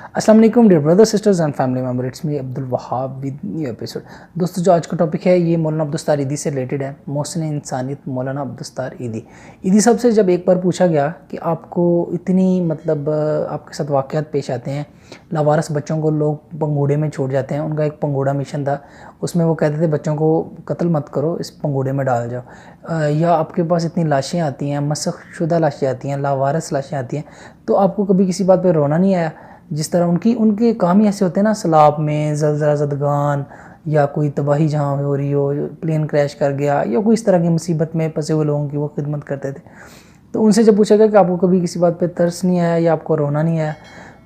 अस्सलाम वालेकुम dear brother sisters and family member, it's me Abdul Wahab with new episode. दोस्तों, जो आज का टॉपिक है ये मौलाना अब्दुस्तार ईदी से रिलेटेड है। मोहसिन इंसानियत मौलाना अब्दुस्तार ईदी साहब से जब एक बार पूछा गया कि आपको इतनी आपके साथ वाक़यात पेश आते हैं, लावारस बच्चों को लोग पंगूड़े में छोड़ जाते हैं। उनका एक पंगूड़ा मिशन था, उसमें वो कहते थे बच्चों को कत्ल मत करो, इस पंगूड़े में डाल जाओ। या आपके पास इतनी लाशें आती हैं, मसख शुदा लाशें आती हैं, लावारस लाशें आती हैं, तो आपको कभी किसी बात पर रोना नहीं आया? जिस तरह उनके काम ही ऐसे होते हैं ना, सैलाब में, ज़लज़ला ज़दगान, या कोई तबाही जहाँ हो रही हो, प्लेन क्रैश कर गया, या कोई इस तरह की मुसीबत में फंसे हुए लोगों की वो खिदमत करते थे। तो उनसे जब पूछा गया कि आपको कभी किसी बात पे तरस नहीं आया या आपको रोना नहीं आया,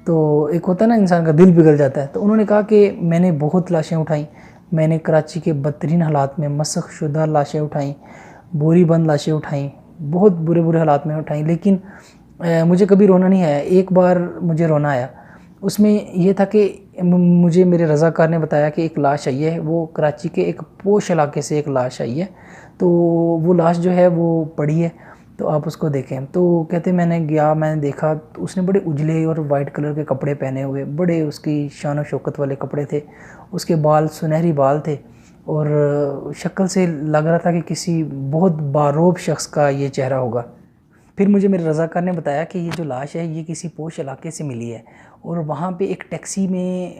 तो एक होता है ना, इंसान का दिल पिघल जाता है। तो उन्होंने कहा कि मैंने बहुत लाशें उठाई, मैंने कराची के बदतरीन हालात में मसख शुदा लाशें उठाई, बोरी बंद लाशें उठाई, बहुत बुरे बुरे हालात में उठाई, लेकिन मुझे कभी रोना नहीं आया। एक बार मुझे रोना आया, उसमें ये था कि मुझे मेरे रज़ाकार ने बताया कि एक लाश आई है, वो कराची के एक पोश इलाके से एक लाश आई है, तो वो लाश जो है वो पड़ी है, तो आप उसको देखें। तो कहते मैंने देखा, तो उसने बड़े उजले और वाइट कलर के कपड़े पहने हुए, बड़े उसकी शान व शौकत वाले कपड़े थे, उसके बाल सुनहरी बाल थे, और शक्ल से लग रहा था कि किसी बहुत बारोब शख्स का ये चेहरा होगा। फिर मुझे मेरे रज़ाकार ने बताया कि ये जो लाश है ये किसी पोश इलाके से मिली है, और वहाँ पे एक टैक्सी में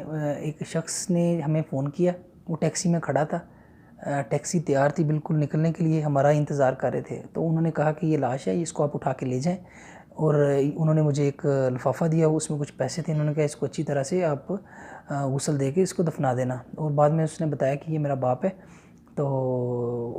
एक शख्स ने हमें फ़ोन किया। वो टैक्सी में खड़ा था, टैक्सी तैयार थी बिल्कुल निकलने के लिए, हमारा इंतज़ार कर रहे थे। तो उन्होंने कहा कि ये लाश है, इसको आप उठा के ले जाएं, और उन्होंने मुझे एक लिफाफा दिया, उसमें कुछ पैसे थे। उन्होंने कहा इसको अच्छी तरह से आप गुस्ल दे के इसको दफना देना। और बाद में उसने बताया कि ये मेरा बाप है। तो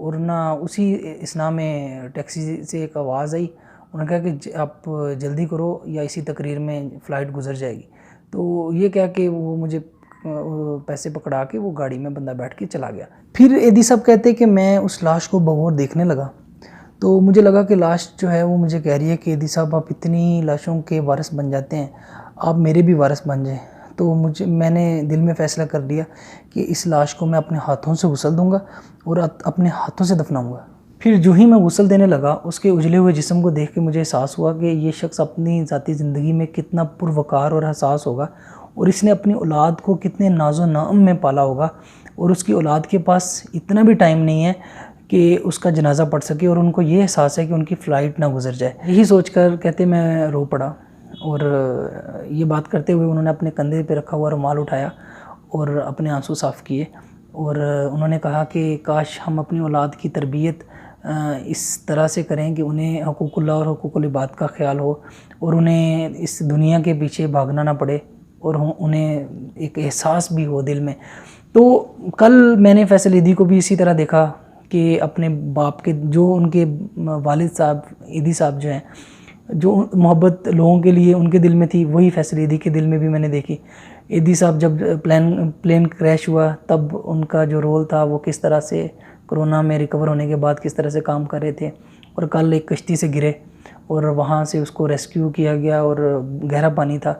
और ना उसी इसना में टैक्सी से एक आवाज़ आई, उन्होंने कहा कि आप जल्दी करो या इसी तकरीर में फ़्लाइट गुजर जाएगी। तो ये कह के वो मुझे पैसे पकड़ा के वो गाड़ी में बंदा बैठ के चला गया। फिर ईदी साहब कहते कि मैं उस लाश को बगौर देखने लगा, तो मुझे लगा कि लाश जो है वो मुझे कह रही है कि ईदी साहब आप इतनी लाशों के वारिस बन जाते हैं, आप मेरे भी वारिस बन जाएं। तो मैंने दिल में फ़ैसला कर लिया कि इस लाश को मैं अपने हाथों से गुस्ल दूंगा और अपने हाथों से दफनाऊंगा। फिर जो ही मैं गुस्ल देने लगा, उसके उजले हुए जिस्म को देख के मुझे एहसास हुआ कि ये शख्स अपनी ज़ाती ज़िंदगी में कितना पुरवकार और हसास होगा, और इसने अपनी औलाद को कितने नाज़ो नाम में पाला होगा, और उसकी औलाद के पास इतना भी टाइम नहीं है कि उसका जनाजा पढ़ सके, और उनको ये एहसास है कि उनकी फ़्लाइट ना गुजर जाए। यही सोचकर कहते मैं रो पड़ा, और ये बात करते हुए उन्होंने अपने कंधे पे रखा हुआ रुमाल उठाया और अपने आंसू साफ़ किए, और उन्होंने कहा कि काश हम अपनी औलाद की तरबियत इस तरह से करें कि उन्हें हकूक़ुल्लाह और हकूक़ुल इबाद का ख्याल हो, और उन्हें इस दुनिया के पीछे भागना ना पड़े, और उन्हें एक एहसास भी हो दिल में। तो कल मैंने फैसल ईदी को भी इसी तरह देखा कि अपने बाप के, जो उनके वालिद साहब ईदी साहब जो हैं, जो मोहब्बत लोगों के लिए उनके दिल में थी, वही फैसल ईदी के दिल में भी मैंने देखी। ईदी साहब जब प्लेन क्रैश हुआ, तब उनका जो रोल था वो किस तरह से कोरोना में रिकवर होने के बाद किस तरह से काम कर रहे थे, और कल एक कश्ती से गिरे और वहाँ से उसको रेस्क्यू किया गया, और गहरा पानी था।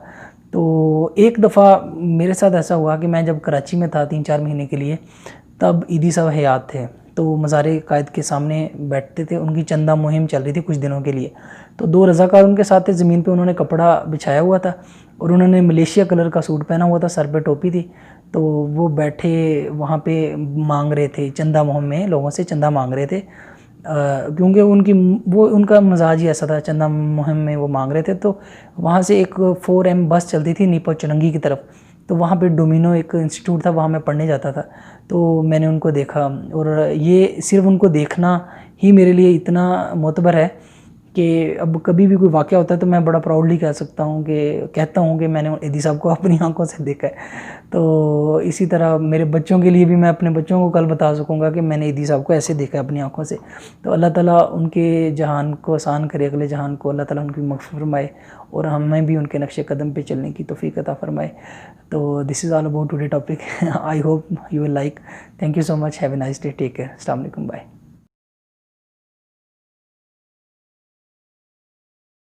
तो एक दफ़ा मेरे साथ ऐसा हुआ कि मैं जब कराची में था 3-4 महीने के लिए, तब ईदी साहब हयात थे, तो मज़ार कायद के सामने बैठते थे, उनकी चंदा मुहिम चल रही थी कुछ दिनों के लिए। तो 2 रज़ाकार उनके साथ थे, ज़मीन पे उन्होंने कपड़ा बिछाया हुआ था, और उन्होंने मलेशिया कलर का सूट पहना हुआ था, सर पे टोपी थी। तो वो बैठे वहाँ पे मांग रहे थे, चंदा मुहिम में लोगों से चंदा मांग रहे थे, क्योंकि उनका मजाज ही ऐसा था, चंदा मुहिम में वो मांग रहे थे। तो वहाँ से एक 4M बस चलती थी नीपो चुरंगी की तरफ, तो वहाँ पे डोमिनो एक इंस्टीट्यूट था, वहाँ मैं पढ़ने जाता था। तो मैंने उनको देखा, और ये सिर्फ उनको देखना ही मेरे लिए इतना मोतबर है कि अब कभी भी कोई वाक़या होता है तो मैं बड़ा प्राउडली कहता हूँ कि मैंने ईदी साहब को अपनी आंखों से देखा है। तो इसी तरह मेरे बच्चों के लिए भी मैं अपने बच्चों को कल बता सकूँगा कि मैंने ईदी साहब को ऐसे देखा है अपनी आंखों से। तो अल्लाह ताला उनके जहान को आसान करे, अगले जहान को अल्लाह ताला उनकी मग़फ़िरत फरमाए, और हमें भी उनके नक्शे कदम पे चलने की तौफ़ीक़ अता फरमाए। तो this is all about today topic. I hope you will like. Thank you so much. Have a nice day. Take care. अस्सलाम वालेकुम। बाय।